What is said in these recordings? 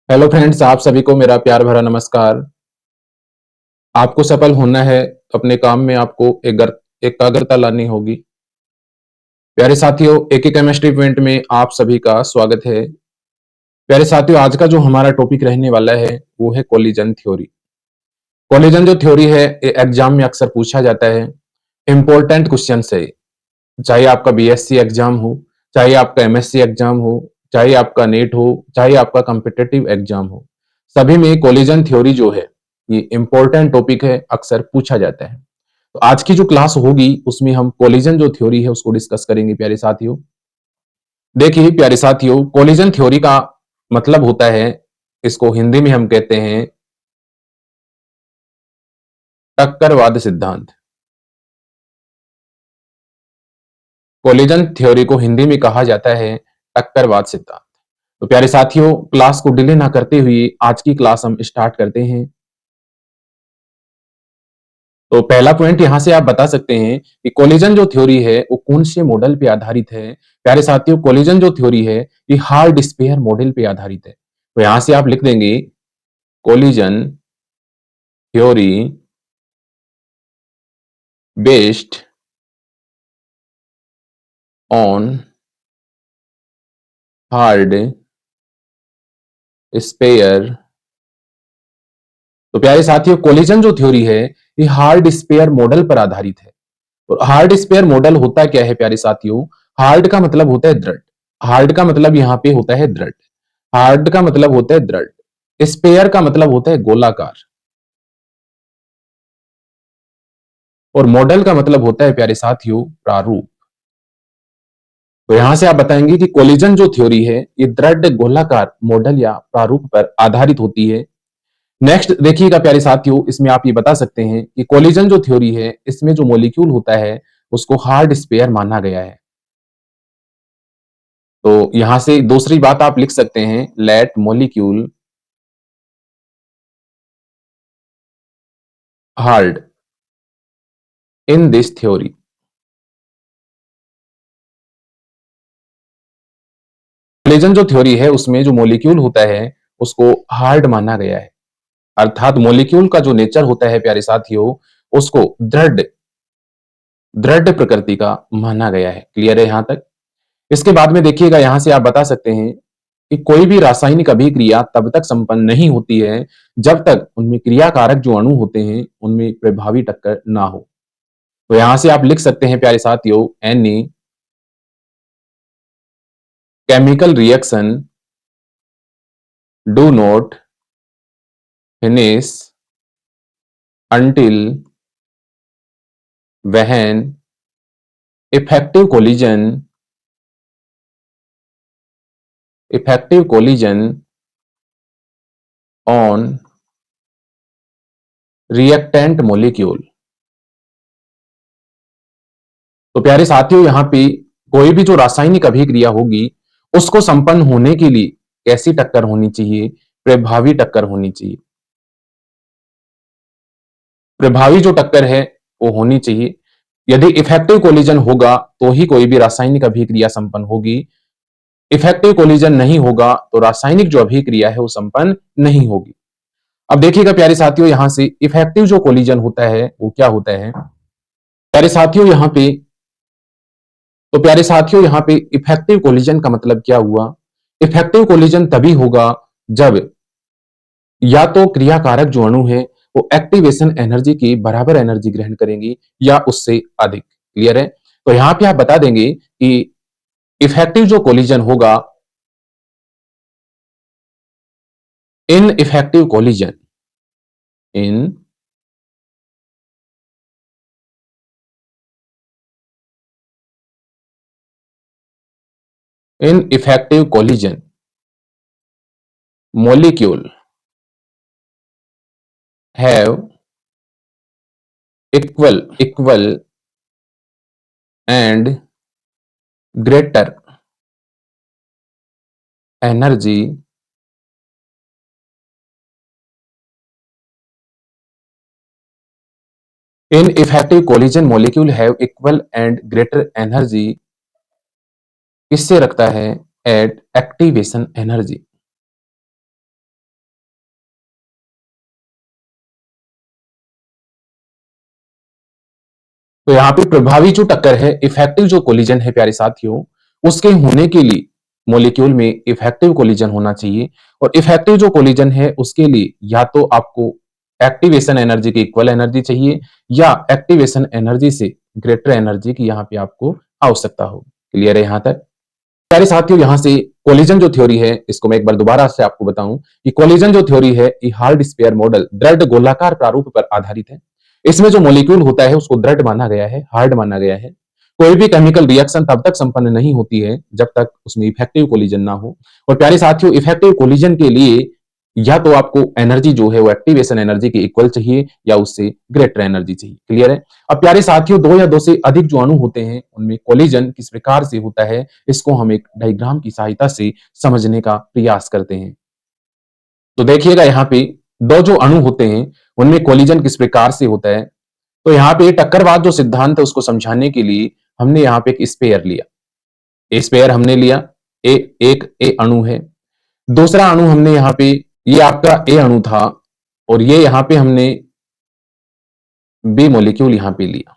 Hello friends, आप सभी को मेरा प्यार भरा नमस्कार। आपको सफल होना है, अपने काम में आपको एकाग्रता लानी होगी। प्यारे साथियों, एक केमिस्ट्री पॉइंट में आप सभी का स्वागत है। प्यारे साथियों, आज का जो हमारा टॉपिक रहने वाला है वो है कोलिजन थ्योरी। कोलिजन जो थ्योरी है ये एग्जाम में अक्सर पूछा जाता है। इंपॉर्टेंट क्वेश्चन है, चाहे आपका बीएससी एग्जाम हो, चाहे आपका एमएससी एग्जाम हो, चाहे आपका नेट हो, चाहे आपका कॉम्पिटिटिव एग्जाम हो, सभी में कोलिजन थ्योरी जो है ये इंपॉर्टेंट टॉपिक है, अक्सर पूछा जाता है। तो आज की जो क्लास होगी उसमें हम कोलिजन जो थ्योरी है उसको डिस्कस करेंगे। प्यारे साथियों, देखिए प्यारे साथियों, कोलिजन थ्योरी का मतलब होता है, इसको हिंदी में हम कहते हैं टक्करवाद सिद्धांत। कोलिजन थ्योरी को हिंदी में कहा जाता है टक्करवाद सिद्धांत। तो प्यारे साथियों, क्लास को डिले ना करते हुए आज की क्लास हम स्टार्ट करते हैं। तो पहला पॉइंट यहां से आप बता सकते हैं कि कोलिजन जो थ्योरी है वो कौन से मॉडल पे आधारित है। प्यारे साथियों, कोलिजन जो थ्योरी है ये हार्ड स्पेयर मॉडल पे आधारित है। तो यहां से आप लिख देंगे collision theory based on hard sphere. तो प्यारे साथियों, कोलिजन जो थ्योरी है ये हार्ड स्पेयर मॉडल पर आधारित है। और हार्ड स्पेयर मॉडल होता क्या है प्यारे साथियों? हार्ड का मतलब होता है दृढ़। हार्ड का मतलब यहां पे होता है दृढ़। हार्ड का मतलब होता है दृढ़। स्पेयर का मतलब होता है गोलाकार। और मॉडल का मतलब होता है प्यारे साथियों प्रारूप। तो यहां से आप बताएंगे कि कोलिजन जो थ्योरी है ये दृढ़ गोलाकार मॉडल या प्रारूप पर आधारित होती है। नेक्स्ट देखिएगा प्यारे साथियों, इसमें आप ये बता सकते हैं कि कोलिजन जो थ्योरी है इसमें जो मॉलिक्यूल होता है उसको हार्ड स्पेयर माना गया है। तो यहां से दूसरी बात आप लिख सकते हैं, let molecule hard in this theory. Collision जो थ्योरी है उसमें जो मॉलिक्यूल होता है उसको हार्ड माना गया है। अर्थात मॉलिक्यूल का जो नेचर होता है प्यारे साथियों उसको दृढ़ दृढ़ प्रकृति का माना गया है। क्लियर है यहां तक? इसके बाद में देखिएगा, यहां से आप बता सकते हैं कि कोई भी रासायनिक अभिक्रिया तब तक संपन्न नहीं होती है जब तक उनमें क्रियाकारक जो अणु होते हैं उनमें प्रभावी टक्कर ना हो। तो यहां से आप लिख सकते हैं प्यारे साथियों, any chemical reaction do not finish until when effective collision on reactant molecule। तो प्यारे साथियों, यहां पे कोई भी जो रासायनिक अभिक्रिया होगी उसको संपन्न होने के लिए कैसी टक्कर होनी चाहिए? प्रभावी टक्कर होनी चाहिए। प्रभावी जो टक्कर है वो होनी चाहिए। यदि इफेक्टिव कोलिजन होगा तो ही कोई भी रासायनिक अभिक्रिया संपन्न होगी। इफेक्टिव कोलिजन नहीं होगा तो रासायनिक जो अभिक्रिया है वो संपन्न नहीं होगी। अब देखिएगा प्यारे साथियों, यहां से इफेक्टिव जो कोलिजन होता है वो क्या होता है प्यारे साथियों यहां पे? तो प्यारे साथियों यहां पे इफेक्टिव कोलिजन का मतलब क्या हुआ? इफेक्टिव कोलिजन तभी होगा जब या तो क्रियाकारक जो अणु है वो एक्टिवेशन एनर्जी की बराबर एनर्जी ग्रहण करेंगे या उससे अधिक। क्लियर है? तो यहां पे आप बता देंगे कि इफेक्टिव जो कोलिजन होगा, in effective collision in in effective collision molecule have equal and greater energy in effective collision molecule have equal and greater energy किससे रखता है? At activation energy. तो यहाँ पे प्रभावी जो टक्कर है, इफेक्टिव जो कोलिजन है प्यारे साथियों, उसके होने के लिए मॉलिक्यूल में इफेक्टिव कोलिजन होना चाहिए। और इफेक्टिव जो कोलिजन है उसके लिए या तो आपको एक्टिवेशन एनर्जी की इक्वल एनर्जी चाहिए या एक्टिवेशन एनर्जी से ग्रेटर एनर्जी की यहाँ पे आपको आवश्यकता होगी। क्लियर है यहाँ तक? प्यारे साथियों, यहां से कोलिजन जो थ्योरी है, इसको मैं एक बार दोबारा से आपको बताऊं कि कोलिजन जो थ्योरी है ये हार्ड स्फीयर मॉडल दृढ़ गोलाकार प्रारूप पर आधारित है। इसमें जो मॉलिक्यूल होता है उसको दृढ़ माना गया है, हार्ड माना गया है। कोई भी केमिकल रिएक्शन तब तक संपन्न नहीं होती है जब तक उसमें इफेक्टिव कोलिजन ना हो। और प्यारे साथियों, इफेक्टिव कोलिजन के लिए या तो आपको एनर्जी जो है वो एक्टिवेशन एनर्जी के इक्वल चाहिए या उससे ग्रेटर एनर्जी चाहिए। क्लियर है? अब प्यारे साथियों, दो या दो से अधिक जो अणु होते हैं उनमें कोलिजन किस प्रकार से होता है, इसको हम एक डायग्राम की सहायता से समझने का प्रयास करते हैं। तो देखिएगा यहाँ पे दो जो अणु होते हैं उनमें कोलिजन किस प्रकार से होता है। तो यहाँ पे टक्करवाद जो सिद्धांत है उसको समझाने के लिए हमने यहाँ पे एक स्पेयर लिया। ए स्पेयर हमने लिया, एक ए अणु है। दूसरा अणु हमने यहाँ पे, ये आपका ए अणु था और ये यहाँ पे हमने बी मॉलिक्यूल यहाँ पे लिया।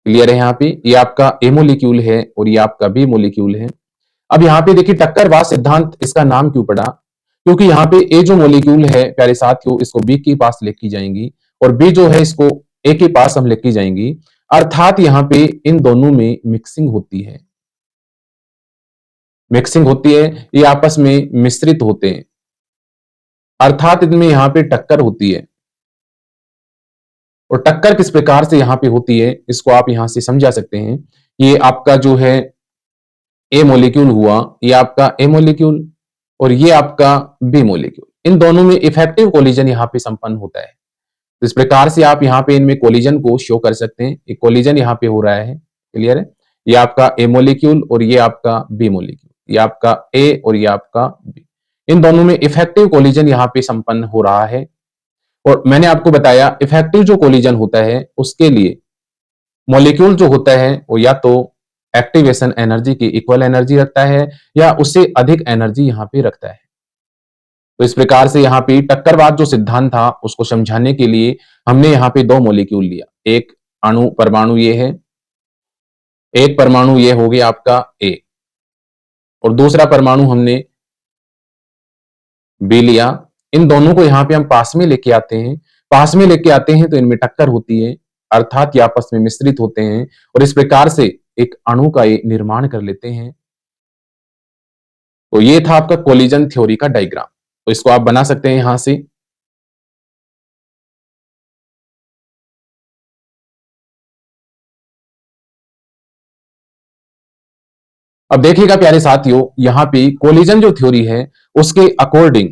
क्लियर है? यहाँ पे ये आपका ए मॉलिक्यूल है और ये आपका बी मॉलिक्यूल है। अब यहाँ पे देखिए टक्करवाद सिद्धांत इसका नाम क्यों पड़ा? क्योंकि यहाँ पे ए जो मॉलिक्यूल है प्यारे साथियों, इसको बी के पास लेके जाएंगी और बी जो है इसको ए के पास हम लेके जाएंगी। अर्थात यहाँ पे इन दोनों में मिक्सिंग होती है, मिक्सिंग होती है, ये आपस में मिश्रित होते हैं, अर्थात इनमें यहाँ पे टक्कर होती है। और टक्कर किस प्रकार से यहाँ पे होती है इसको आप यहाँ से समझा सकते हैं। ये आपका जो है ए मॉलिक्यूल हुआ, ये आपका ए मॉलिक्यूल और ये आपका बी मॉलिक्यूल, इन दोनों में इफेक्टिव कोलिजन यहाँ पे संपन्न होता है। तो इस प्रकार से आप यहाँ पे इनमें कोलिजन को शो कर सकते हैं। एक कोलिजन यहाँ पे हो रहा है। क्लियर है? ये आपका ए मॉलिक्यूल और ये आपका बी मॉलिक्यूल, ये आपका ए और ये आपका बी, इन दोनों में इफेक्टिव कोलिजन यहाँ पे संपन्न हो रहा है। और मैंने आपको बताया इफेक्टिव जो कोलिजन होता है उसके लिए मॉलिक्यूल जो होता है वो या तो एक्टिवेशन एनर्जी की इक्वल एनर्जी रखता है या उससे अधिक एनर्जी यहाँ पे रखता है। तो इस प्रकार से यहाँ पे टक्करवाद जो सिद्धांत था उसको समझाने के लिए हमने यहाँ पे दो मॉलिक्यूल लिया। एक अणु परमाणु ये है, एक परमाणु ये हो गया आपका ए और दूसरा परमाणु हमने बी लिया। इन दोनों को यहाँ पे हम पास में लेके आते हैं। पास में लेके आते हैं तो इनमें टक्कर होती है, अर्थात ये आपस में मिश्रित होते हैं और इस प्रकार से एक अणु का ये निर्माण कर लेते हैं। तो ये था आपका कोलिजन थ्योरी का डायग्राम। तो इसको आप बना सकते हैं यहां से। अब देखिएगा प्यारे साथियों, यहाँ पे कोलिजन जो थ्योरी है उसके अकॉर्डिंग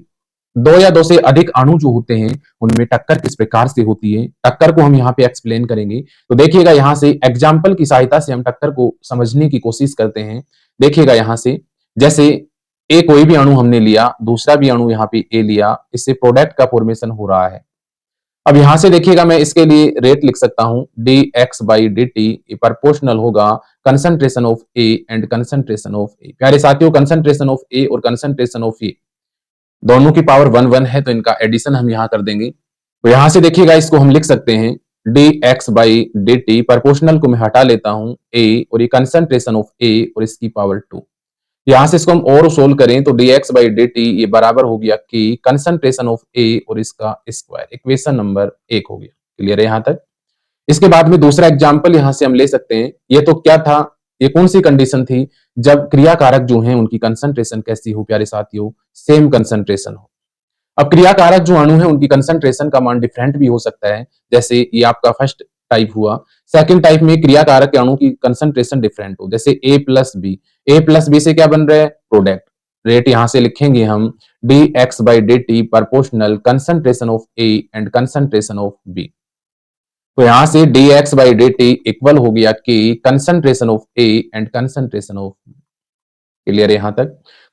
दो या दो से अधिक अणु जो होते हैं उनमें टक्कर किस प्रकार से होती है, टक्कर को हम यहाँ पे एक्सप्लेन करेंगे। तो देखिएगा यहाँ से एग्जाम्पल की सहायता से हम टक्कर को समझने की कोशिश करते हैं। देखिएगा यहाँ से, जैसे ए कोई भी अणु हमने लिया, दूसरा भी अणु यहाँ पे ए लिया, इससे प्रोडक्ट का फॉर्मेशन हो रहा है। अब यहां से देखिएगा मैं इसके लिए रेट लिख सकता हूं, d x by D t proportional होगा concentration of A and concentration of A. प्यारे साथियों, कंसंट्रेशन ऑफ ए और कंसंट्रेशन ऑफ ए दोनों की पावर 1 है, तो इनका एडिशन हम यहां कर देंगे। तो यहां से देखिएगा इसको हम लिख सकते हैं D x by D t, proportional को मैं हटा लेता हूं ए और ये कंसंट्रेशन ऑफ ए और इसकी पावर 2। यहां से इसको हम और सोल्व करें तो dx बाई dt ये बराबर हो गया कि कंसंट्रेशन ऑफ A और इसका स्क्वायर, इक्वेशन नंबर 1 हो गया। क्लियर है यहां तक? इसके बाद में दूसरा एग्जांपल यहां से हम ले सकते हैं। ये तो क्या था, ये कौन सी कंडीशन थी, जब क्रियाकारक जो हैं उनकी कंसंट्रेशन कैसी हो प्यारे साथियों, सेम कंसंट्रेशन हो। अब क्रियाकारक जो अणु है उनकी कंसंट्रेशन का मान डिफरेंट भी हो सकता है, जैसे ये आपका फर्स्ट टाइप हुआ। सेकंड टाइप में क्रियाकारक के अणु की कंसंट्रेशन डिफरेंट हो, जैसे ए प्लस बी, ए प्लस बी से क्या बन रहा है, प्रोडक्ट। रेट यहां से लिखेंगे हम d x by D t proportional concentration of A and concentration of B. तो यहां से d x by D T equal हो गया कि concentration of A and concentration of B. Clear है यहां तक?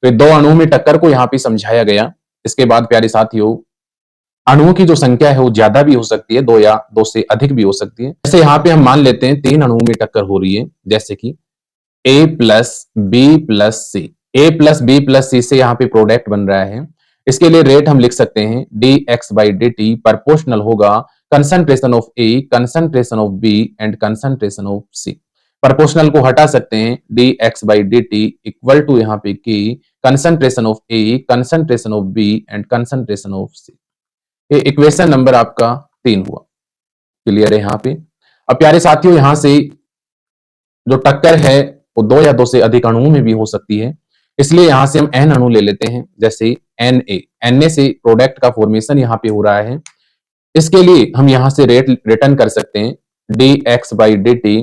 तो दो अणुओं में टक्कर को यहां पे समझाया गया। इसके बाद प्यारे साथियों, अणुओं की जो संख्या है वो ज्यादा भी हो सकती है, दो या दो से अधिक भी हो सकती है। जैसे यहाँ पे हम मान लेते हैं 3 अणुओं में टक्कर हो रही है, जैसे कि A plus B plus C, A plus B plus C से यहाँ पे प्रोडक्ट बन रहा है। इसके लिए रेट हम लिख सकते हैं D x by D t proportional होगा concentration of A, concentration of B and concentration of C. Proportional को हटा सकते हैं, D x by D T equal to यहाँ पे k concentration of A, concentration of B and concentration of C. ये equation number आपका 3 हुआ। Clear है यहाँ पे। अब प्यारे साथियों, यहां से जो टक्कर है वो 2 या 2 से अधिक अणुओं में भी हो सकती है, इसलिए यहां से हम एन अणु ले लेते हैं। जैसे Na से प्रोडक्ट का फॉर्मेशन यहाँ पे हो रहा है, इसके लिए हम यहां से रेट रिटर्न कर सकते हैं, D x by D T.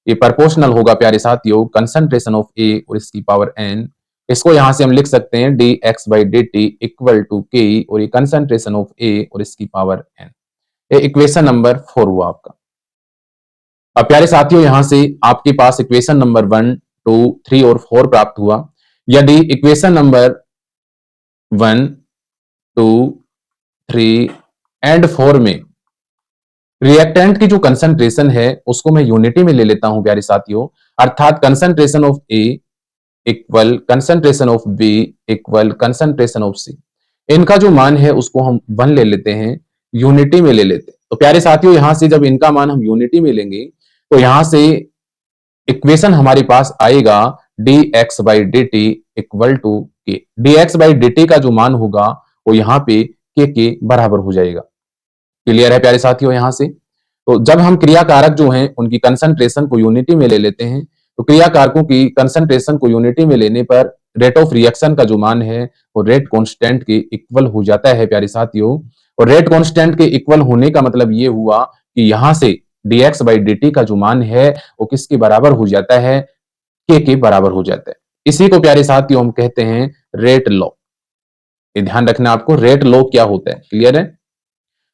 ये प्रोपोर्शनल होगा प्यारे साथियों कंसंट्रेशन ऑफ ए और इसकी पावर एन। इसको यहां से हम लिख सकते हैं D x by D T equal to K और ये कंसंट्रेशन ऑफ ए और इसकी पावर एन। ये इक्वेशन नंबर 4 हुआ आपका। अब प्यारे साथियों, यहां से आपके पास इक्वेशन नंबर 1, 2, 3 और 4 प्राप्त हुआ। यदि इक्वेशन नंबर 1, 2, 3 एंड 4 में रिएक्टेंट की जो कंसंट्रेशन है उसको मैं यूनिटी में ले लेता हूं प्यारे साथियों, अर्थात concentration of A equal concentration of B equal concentration of C. इनका जो मान है उसको हम 1 ले लेते हैं, यूनिटी में ले लेते हैं। तो प्यारे साथियों, यहां से जब इनका मान हम यूनिटी में लेंगे तो यहां से इक्वेशन हमारे पास आएगा d x by D T equal to k. D x by D t का जो मान होगा वो यहाँ पे के बराबर हो जाएगा। क्लियर है प्यारे साथियों। यहां से तो जब हम क्रियाकारक जो हैं उनकी कंसंट्रेशन को यूनिटी में ले लेते हैं, तो क्रियाकारकों की कंसंट्रेशन को यूनिटी में लेने पर रेट ऑफ रिएक्शन का जो मान है वो रेट कांस्टेंट के इक्वल हो जाता है प्यारे साथियों। और रेट कांस्टेंट के इक्वल होने का मतलब ये हुआ कि यहां से dx बाई dt का जो मान है वो किसके बराबर हो जाता है, के बराबर हो जाता है। इसी को प्यारे साथियों हम कहते हैं रेट लॉ। ये ध्यान रखना आपको, रेट लॉ क्या होता है। क्लियर है।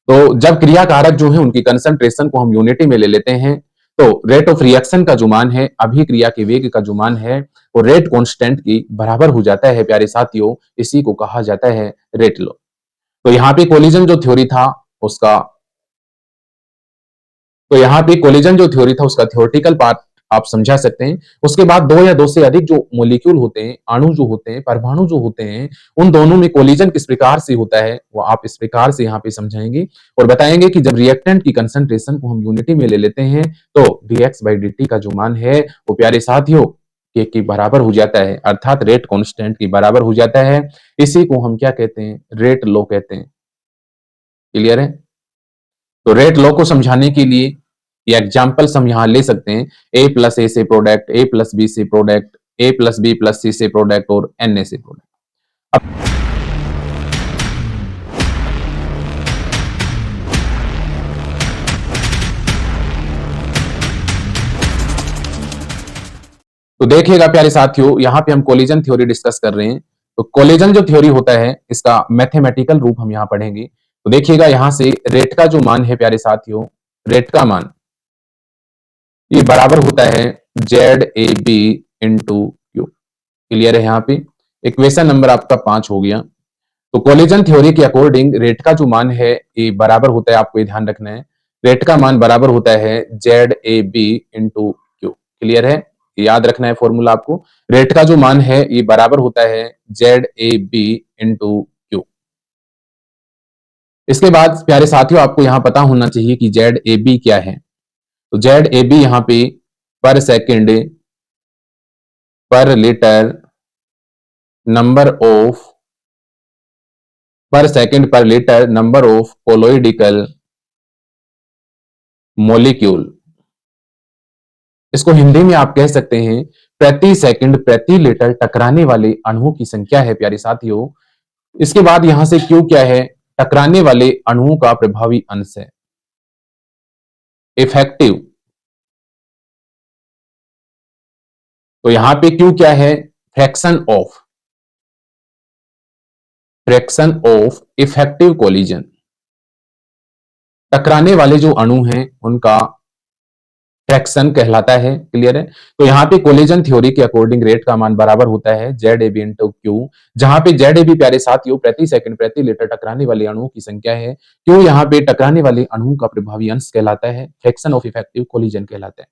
तो जब क्रियाकारक जो है उनकी कंसंट्रेशन को हम यूनिटी में ले लेते हैं तो रेट ऑफ रिएक्शन का जो मान है, अभिक्रिया के वेग का जो मान है वो रेट कांस्टेंट के बराबर हो जाता है प्यारे साथियों। इसी को कहा जाता है रेट लॉ। तो यहाँ पे कोलिजन जो थ्योरी था उसका थ्योरेटिकल पार्ट आप समझा सकते हैं। उसके बाद 2 या 2 से अधिक जो मॉलिक्यूल होते हैं, अणु जो होते हैं, परमाणु जो होते हैं, उन दोनों में कोलिजन किस प्रकार से होता है वो आप इस प्रकार से यहाँ पे समझाएंगे और बताएंगे कि जब रिएक्टेंट की कंसंट्रेशन को हम यूनिटी में ले लेते हैं तो dx बाई dt का जो मान है वो प्यारे साथियों के बराबर हो जाता है, अर्थात रेट कांस्टेंट के बराबर हो जाता है। इसी को हम क्या कहते हैं, रेट लॉ कहते हैं। क्लियर है। तो रेट लॉ को समझाने के लिए ये एग्जाम्पल्स हम यहां ले सकते हैं, ए प्लस ए से प्रोडक्ट, ए प्लस बी से प्रोडक्ट, ए प्लस बी प्लस सी से प्रोडक्ट और एन ए से प्रोडक्ट। अब तो देखिएगा प्यारे साथियों, यहां पे हम कोलिजन थ्योरी डिस्कस कर रहे हैं। तो कोलिजन जो थ्योरी होता है इसका मैथमेटिकल रूप हम यहां पढ़ेंगे। तो देखिएगा यहां से रेट का जो मान है प्यारे साथियों, रेट का मान ये बराबर होता है Z A B into Q. Clear है। यहाँ पे इक्वेशन नंबर आपका 5 हो गया। तो कोलिजन थ्योरी के अकॉर्डिंग रेट का जो मान है ये बराबर होता है, आपको ये ध्यान रखना है, रेट का मान बराबर होता है Z A B into Q. Clear है। याद रखना है फॉर्मूला आपको, रेट का जो मान है ये बराबर होता है Z A B into Q. इसके बाद प्यारे साथियों आपको यहां पता होना चाहिए कि जेड ए बी क्या है। तो जेड ए बी यहां पे पर सेकेंड पर लीटर नंबर ऑफ पर सेकेंड पर लीटर नंबर ऑफ कोलोइडिकल मॉलिक्यूल। इसको हिंदी में आप कह सकते हैं प्रति सेकंड प्रति लीटर टकराने वाले अणुओं की संख्या है प्यारे साथियों। इसके बाद यहां से क्यू क्या है, टकराने वाले अणुओं का प्रभावी अंश है, इफेक्टिव। तो यहां पे क्यू क्या है, फ्रैक्शन ऑफ इफेक्टिव कोलिजन। टकराने वाले जो अणु हैं उनका फ्रैक्शन कहलाता है। क्लियर है। तो यहाँ पे कोलिजन थ्योरी के अकॉर्डिंग रेट का मान बराबर होता है Z A B into Q, जहां पे जेड ए बी प्यारे साथियों प्रति सेकंड प्रति लीटर टकराने वाले अणुओं की संख्या है, क्यू यहाँ पे टकराने वाले अणुओं का प्रभावी अंश कहलाता है, फ्रैक्शन ऑफ इफेक्टिव कोलिजन कहलाता है।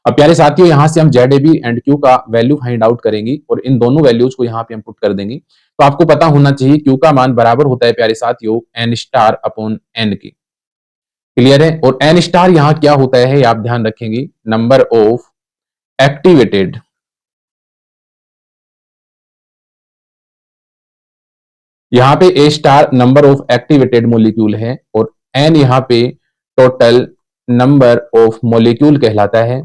अब प्यारे साथियों यहां से हम Z A B and Q का वैल्यू फाइंड आउट करेंगे और इन दोनों वैल्यूज को यहाँ पे हम पुट कर देंगे। तो आपको पता होना चाहिए क्यू का मान बराबर होता है प्यारे साथियों एन स्टार अपॉन एन के। क्लियर है। और एन स्टार यहां क्या होता है ये आप ध्यान रखेंगे, नंबर ऑफ एक्टिवेटेड, यहां पे A star number of activated molecule है और एन यहां पे टोटल नंबर ऑफ मोलिक्यूल कहलाता है।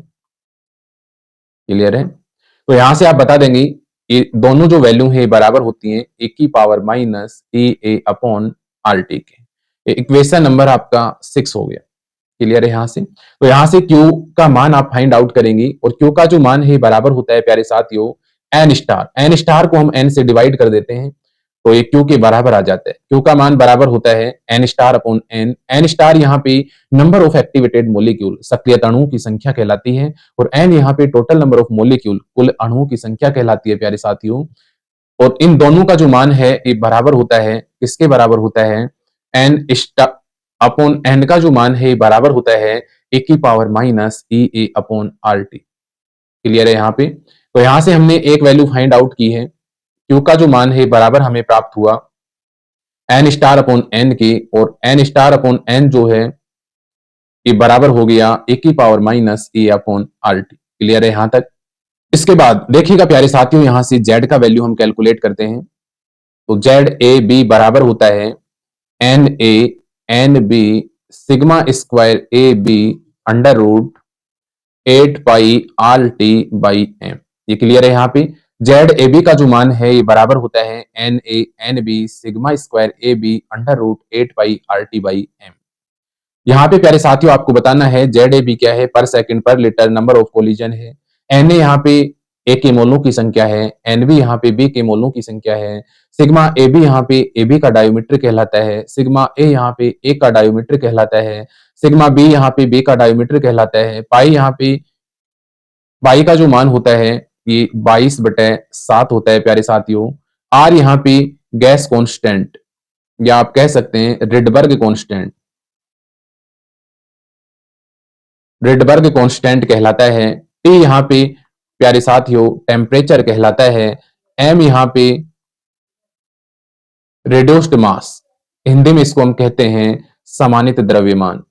क्लियर है। तो यहां से आप बता देंगे ये दोनों जो वैल्यू है बराबर होती हैं ए की पावर माइनस ए अपॉन आर टी के। इक्वेशन नंबर आपका 6 हो गया। क्लियर है। यहां से तो यहां से Q का मान आप फाइंड आउट करेंगे और Q का जो मान है बराबर होता है प्यारे साथियों एन स्टार को हम एन से डिवाइड कर देते हैं तो ये Q के बराबर आ जाता है। Q का मान बराबर होता है N star upon N. N star यहाँ पे नंबर ऑफ एक्टिवेटेड मोलिक्यूल सक्रिय अणुओं की संख्या कहलाती है और एन यहाँ पे टोटल नंबर ऑफ मोलिक्यूल कुल अणुओं की संख्या कहलाती है प्यारे साथियों। और इन दोनों का जो मान है ये बराबर होता है, किसके बराबर होता है, एन स्टार अपॉन एन का जो मान है बराबर होता है ए की पावर माइनस ए अपॉन आर टी। क्लियर है यहाँ पे। तो यहां से हमने एक वैल्यू फाइंड आउट की है, क्यू का जो मान है बराबर हमें प्राप्त हुआ एन स्टार अपॉन एन के और एन स्टार अपॉन एन जो है ये बराबर हो गया ए की पावर माइनस ए अपॉन आर टी। क्लियर है यहां तक। इसके बाद देखिएगा प्यारे साथियों यहां से जेड का वैल्यू हम कैलकुलेट करते हैं तो जेड ए बी बराबर होता है N B sigma square A B under root 8 pi R T by M. ये क्लियर है यहाँ पे। जेड ए बी का जो मान है ये बराबर होता है N B sigma square A B under root 8 pi R T by M. यहाँ पे प्यारे साथियों आपको बताना है जेड ए बी क्या है, पर सेकंड पर लीटर नंबर ऑफ कोलिजन है। एन ए यहाँ पे ए के मोलों की संख्या है, एन बी यहाँ पे बी के मोलों की संख्या है। सिग्मा ए बी यहाँ पे ए बी का डायोमीटर कहलाता है, सिग्मा ए यहाँ पे ए का डायोमीटर कहलाता है, सिग्मा बी यहाँ पे बी का डायोमीटर कहलाता है। पाई यहाँ पे पाई का जो मान होता है ये 22/7 होता है प्यारे साथियों। आर यहाँ पे गैस कांस्टेंट या आप कह सकते हैं रिडबर्ग कांस्टेंट, रिडबर्ग कांस्टेंट कहलाता है। टी यहाँ पे प्यारे साथियों टेम्परेचर कहलाता है। एम यहाँ पे रिड्यूस्ड मास, हिंदी में इसको हम कहते हैं समानित द्रव्यमान।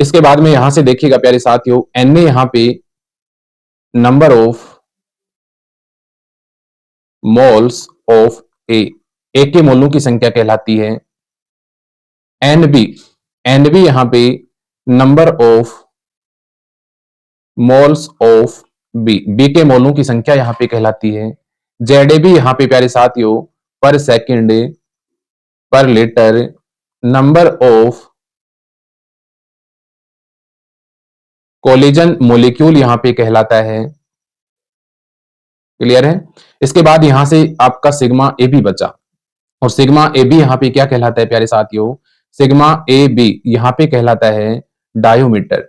इसके बाद में यहां से देखिएगा प्यारे साथियों एन ए यहाँ पे नंबर ऑफ मोल्स ऑफ ए के मोलों की संख्या कहलाती है। एन बी यहां पे number of moles of B के मोलों की संख्या यहां पे कहलाती है। जेड ए बी यहां पे प्यारे साथियों पर सेकंड पर litre number of collision molecule यहां पे कहलाता है। क्लियर है। इसके बाद यहां से आपका सिग्मा ए बी बचा और सिग्मा ए बी यहां पे क्या कहलाता है प्यारे साथियों, सिग्मा ए बी यहां पे कहलाता है डायोमीटर,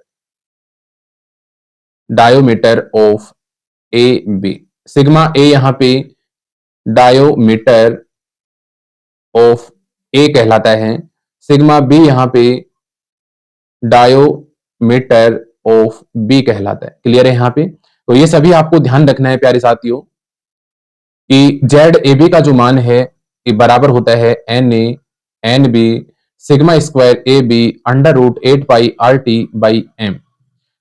डायोमीटर ऑफ ए बी। सिग्मा ए यहां पे डायोमीटर ऑफ ए कहलाता है, सिग्मा बी यहां पे डायोमीटर ऑफ बी कहलाता है। क्लियर है यहां पे। तो ये सभी आपको ध्यान रखना है प्यारे साथियों कि जेड ए बी का जो मान है ये बराबर होता है N B sigma square A B under root 8 pi R T by M.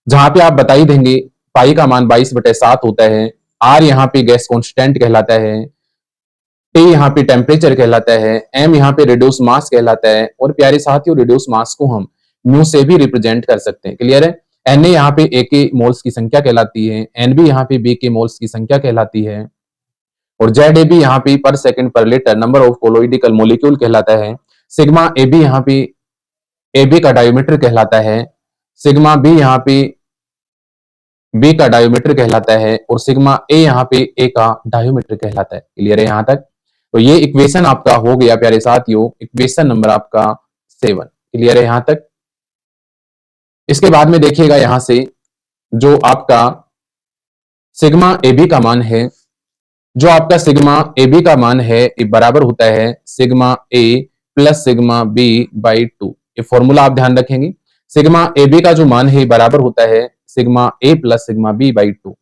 जहां पे आप बता ही देंगे पाई का मान 22/7 होता है। आर यहाँ पे गैस कांस्टेंट कहलाता है, टी यहाँ पे टेम्परेचर कहलाता है, एम यहाँ पे रिड्यूस मास कहलाता है और प्यारे साथियों रिड्यूस मास को हम म्यू से भी रिप्रेजेंट कर सकते हैं। क्लियर है। एन ए यहाँ पे ए के मोल्स की संख्या कहलाती है, एन बी यहाँ पे बी के मोल्स की संख्या कहलाती है और जेड ए बी यहाँ पे पर सेकंड पर लीटर नंबर ऑफ कोलोइडिकल मोलिक्यूल कहलाता है। सिग्मा ए बी यहाँ पे ए बी का डायोमीटर कहलाता है, सिग्मा बी यहाँ पे बी का डायोमीटर कहलाता है और सिग्मा ए यहाँ पे ए का डायोमीटर कहलाता है। क्लियर है यहां तक। तो ये इक्वेशन आपका हो गया प्यारे साथियों, इक्वेशन नंबर आपका 7। क्लियर है यहां तक। इसके बाद में देखिएगा यहां से जो आपका सिग्मा ए बी का मान है, जो आपका सिग्मा ए बी का मान है ये बराबर होता है sigma A plus sigma B by 2। ये फॉर्मूला आप ध्यान रखेंगे। सिग्मा ए बी का जो मान है बराबर होता है sigma A plus sigma B by 2।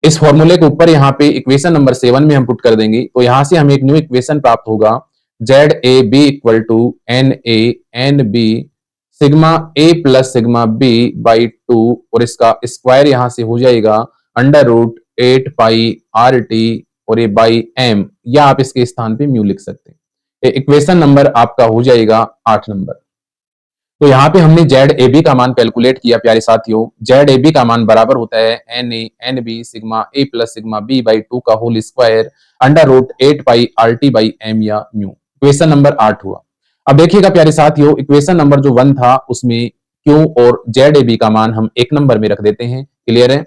इस फॉर्मूले के ऊपर यहाँ पे इक्वेशन नंबर 7 में हम पुट कर देंगे, तो यहां से हमें एक न्यू इक्वेशन प्राप्त होगा, Z A B equal to N A N B sigma A plus sigma B by 2, और इसका स्क्वायर यहां से हो जाएगा under root 8 pi R T और ये बाई एम, या आप इसके स्थान पे म्यू लिख सकते हैं। इक्वेशन नंबर आपका हो जाएगा 8 नंबर। तो यहाँ पे हमने जेड ए बी का मान कैलकुलेट किया प्यारे साथियों। जेड ए बी का मान बराबर होता है N A N B sigma A plus sigma B by 2 का whole square under root 8 pi R T by M या म्यू। इक्वेशन नंबर 8 हुआ। अब देखिएगा प्यारे साथियों, इक्वेशन नंबर जो 1 था उसमें क्यू और जेड ए बी का मान हम 1 नंबर में रख देते हैं। क्लियर है?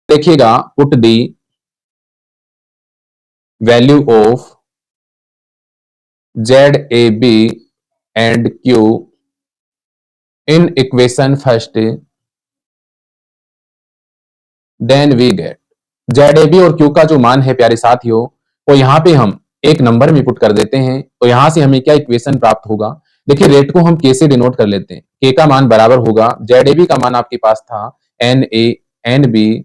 देखिएगा, put the value of Z A B and Q in equation first, then we get Z A B और क्यू का जो मान है प्यारे साथियों, वो यहां पे हम 1 नंबर में पुट कर देते हैं। तो यहां से हमें क्या इक्वेशन प्राप्त होगा? देखिए, रेट को हम के से डिनोट कर लेते हैं। के का मान बराबर होगा, जेड ए बी का मान आपके पास था N A N B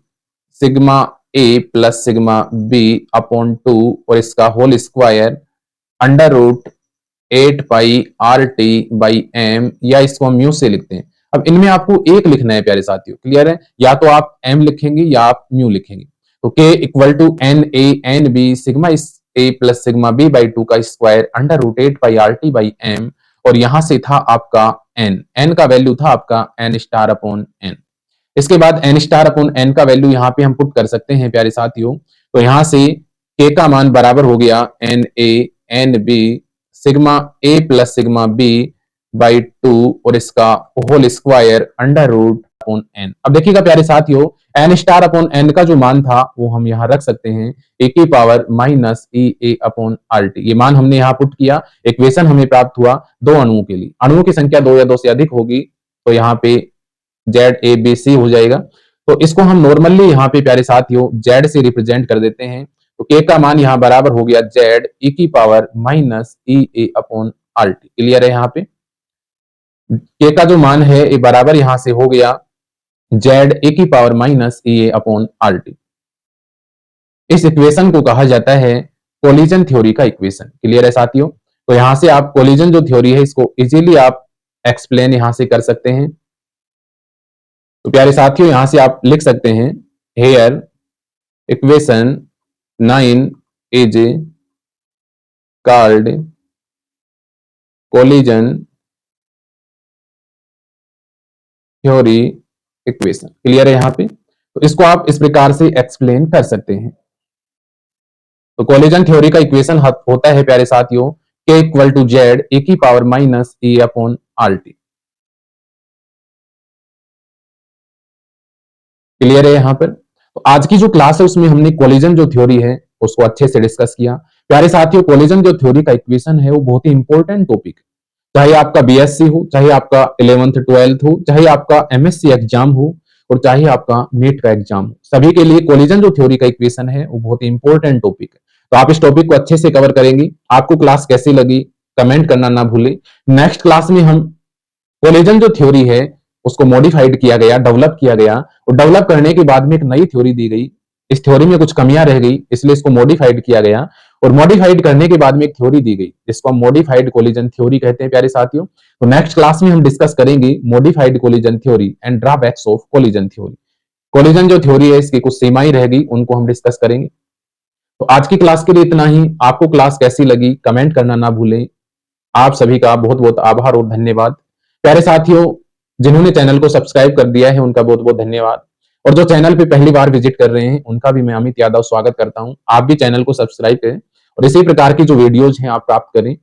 sigma A plus sigma B upon 2 और इसका whole square under root 8 pi R T by M, या इसको हम म्यू से लिखते हैं। अब इनमें आपको एक लिखना है प्यारे साथियों। क्लियर है? या तो आप एम लिखेंगे या आप म्यू लिखेंगे। तो K equal to N A N B sigma A plus sigma B by 2 का square under root 8 pi R T by M, और यहां से था आपका एन, एन का वैल्यू था आपका एन स्टार अपॉन एन। इसके बाद एन स्टार अपॉन एन का वैल्यू यहाँ पे हम पुट कर सकते हैं प्यारे साथियों। तो यहां से के का मान बराबर हो गया N A N B sigma A plus sigma B by 2 और इसका whole square under root upon N. अब देखिएगा प्यारे साथियों, एन स्टार अपॉन एन का जो मान था वो हम यहाँ रख सकते हैं ए की पावर माइनस ई ए अपॉन आर टी। ये मान हमने यहाँ पुट किया, इक्वेशन हमें प्राप्त हुआ 2 अणुओं के लिए। अणुओं की संख्या 2 या 2 से अधिक होगी तो यहाँ पे जेड ए बी सी हो जाएगा। तो इसको हम नॉर्मली यहाँ पे प्यारे साथियों जेड से रिप्रेजेंट कर देते हैं। तो के का मान यहाँ बराबर हो गया जेड ई की पावर माइनस ई ए अपॉन आर टी। क्लियर है? यहाँ पे के का जो मान है ये बराबर यहां से हो गया जेड ए की पावर माइनस ई ए अपॉन आर टी। इस इक्वेशन को कहा जाता है कोलिजन थ्योरी का इक्वेशन। क्लियर है साथियों? तो यहां से आप कोलिजन जो थ्योरी है इसको इजीली आप एक्सप्लेन यहां से कर सकते हैं। तो प्यारे साथियों, यहां से आप लिख सकते हैं here equation 9 is called collision theory equation. Clear है यहाँ पे? तो इसको आप इस प्रकार से एक्सप्लेन कर सकते हैं। तो कोलिजन थ्योरी का इक्वेशन होता है प्यारे साथियों के इक्वल टू जेड ए की पावर माइनस ए अपॉन आर टी। क्लियर है यहाँ पर? तो आज की जो क्लास है उसमें हमने कोलिजन जो थ्योरी है उसको अच्छे से डिस्कस किया। प्यारे साथियों, कोलिजन जो थ्योरी का इक्वेशन है वो बहुत ही इंपॉर्टेंट टॉपिक है। चाहे आपका बीएससी हो, चाहे आपका 11th 12th हो, चाहे आपका एमएससी एग्जाम हो और चाहे आपका नीट का एग्जाम हो, सभी के लिए कोलिजन जो थ्योरी का इक्वेशन है वो बहुत ही इंपॉर्टेंट टॉपिक है। तो आप इस टॉपिक को अच्छे से कवर करेंगे। आपको क्लास कैसी लगी कमेंट करना ना भूले। नेक्स्ट क्लास में हम कोलिजन जो थ्योरी है उसको मॉडिफाइड किया गया, डेवलप किया गया, और डेवलप करने के बाद में एक नई थ्योरी दी गई। इस थ्योरी में कुछ कमियां रह गई इसलिए इसको मॉडिफाइड किया गया, और मॉडिफाइड करने के बाद में एक थ्योरी दी गई जिसको हम मॉडिफाइड कोलिजन थ्योरी कहते हैं प्यारे साथियों। तो नेक्स्ट क्लास में हम डिस्कस करेंगे modified collision theory and drawbacks of collision theory. Collision जो थ्योरी है इसकी कुछ सीमाएं रह गई, उनको हम डिस्कस करेंगे। तो आज की क्लास के लिए इतना ही। आपको क्लास कैसी लगी कमेंट करना ना भूलें। आप सभी का बहुत बहुत आभार और धन्यवाद। प्यारे साथियों, जिन्होंने चैनल को सब्सक्राइब कर दिया है उनका बहुत बहुत धन्यवाद, और जो चैनल पे पहली बार विजिट कर रहे हैं उनका भी मैं अमित यादव स्वागत करता हूं। आप भी चैनल को सब्सक्राइब करें और इसी प्रकार की जो वीडियोज हैं आप प्राप्त करें।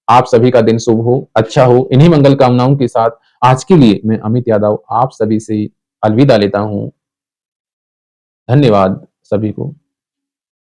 आप सभी का दिन शुभ हो, अच्छा हो। इन्हीं मंगल कामनाओं के साथ आज के लिए मैं अमित यादव आप सभी से अलविदा लेता हूं। धन्यवाद सभी को।